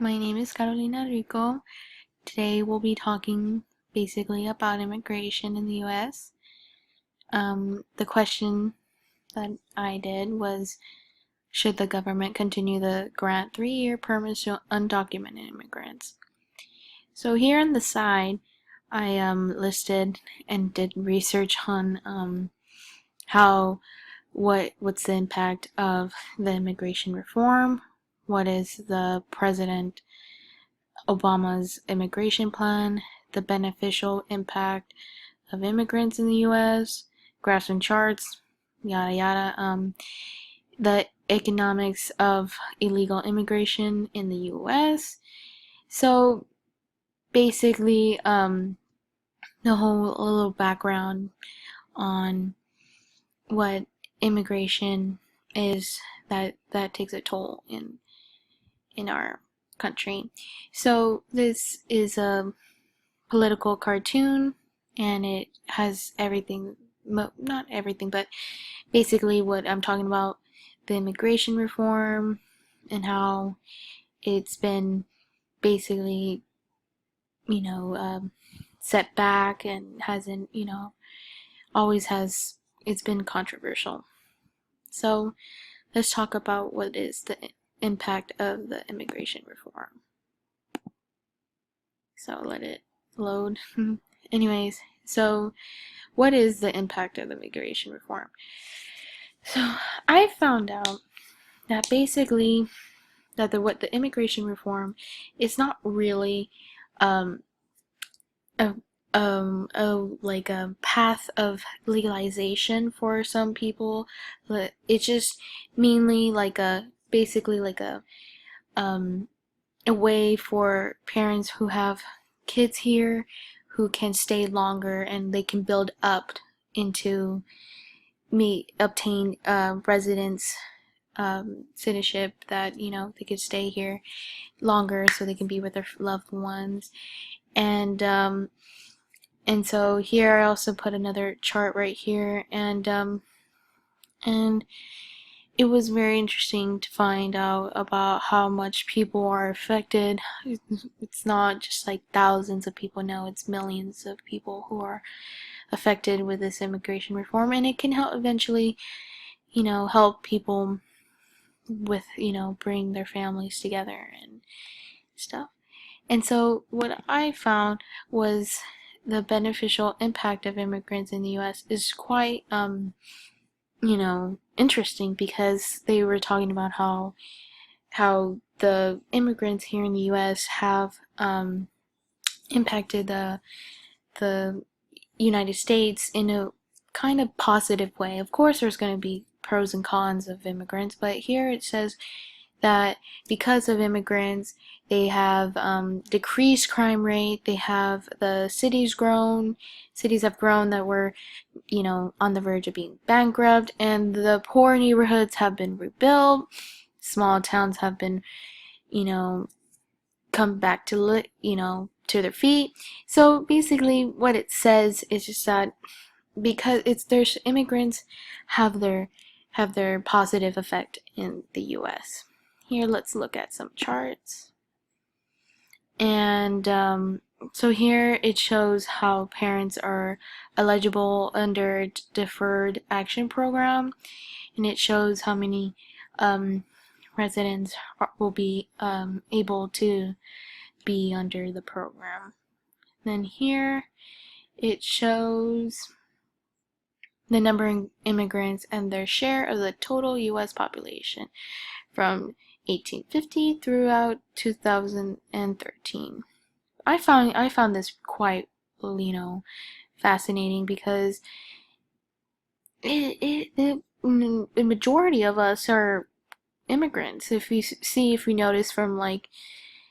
My name is Carolina Rico. Today we'll be talking basically about immigration in the US. The question that I did was, should the government continue the grant 3-year permits to undocumented immigrants? So here on the side, I listed and did research on what's the impact of the immigration reform, what is the President Obama's immigration plan, the beneficial impact of immigrants in the U.S., graphs and charts, yada yada, the economics of illegal immigration in the U.S. So basically, the whole little background on what immigration is that takes a toll in our country. So this is a political cartoon, and it has everything, not everything, but basically what I'm talking about, the immigration reform and how it's been basically, set back and hasn't, always has, it's been controversial. So let's talk about what is the impact of the immigration reform. So let it load. Anyways, so what is the impact of the immigration reform? So I found out that basically what the immigration reform is not really um, a like a path of legalization for some people. It's just mainly like basically like a way for parents who have kids here who can stay longer, and they can build up into obtain residence citizenship, that they could stay here longer so they can be with their loved ones. And so here I also put another chart right here, and it was very interesting to find out about how much people are affected. It's not just like thousands of people, no, it's millions of people who are affected with this immigration reform, and it can help eventually, help people with, bring their families together and stuff. And so what I found was the beneficial impact of immigrants in the US is quite interesting, because they were talking about how the immigrants here in the US have impacted the United States in a kind of positive way. Of course, there's going to be pros and cons of immigrants, but here it says that because of immigrants, they have decreased crime rate. They have the cities have grown that were, on the verge of being bankrupt, and the poor neighborhoods have been rebuilt. Small towns have been, come back to to their feet. So basically, what it says is just that because there's immigrants have their positive effect in the U.S. Here, let's look at some charts. And so here it shows how parents are eligible under deferred action program, and it shows how many residents will be able to be under the program. Then here it shows the number of immigrants and their share of the total U.S. population from 1850 throughout 2013. I found this quite, fascinating, because the majority of us are immigrants. If we notice from like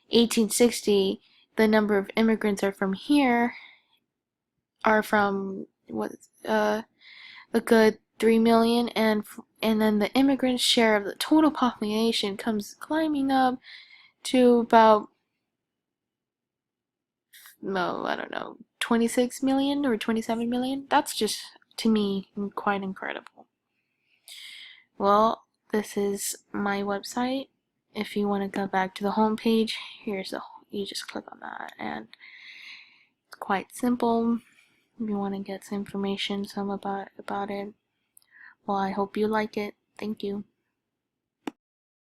1860, the number of immigrants are from here are from a good 3 million, and then the immigrant share of the total population comes climbing up to about, no, I don't know, 26 million or 27 million. That's just, to me, quite incredible. Well, this is my website, if you want to go back to the home page, you just click on that, and it's quite simple. If you want to get some information about it, well, I hope you like it. Thank you.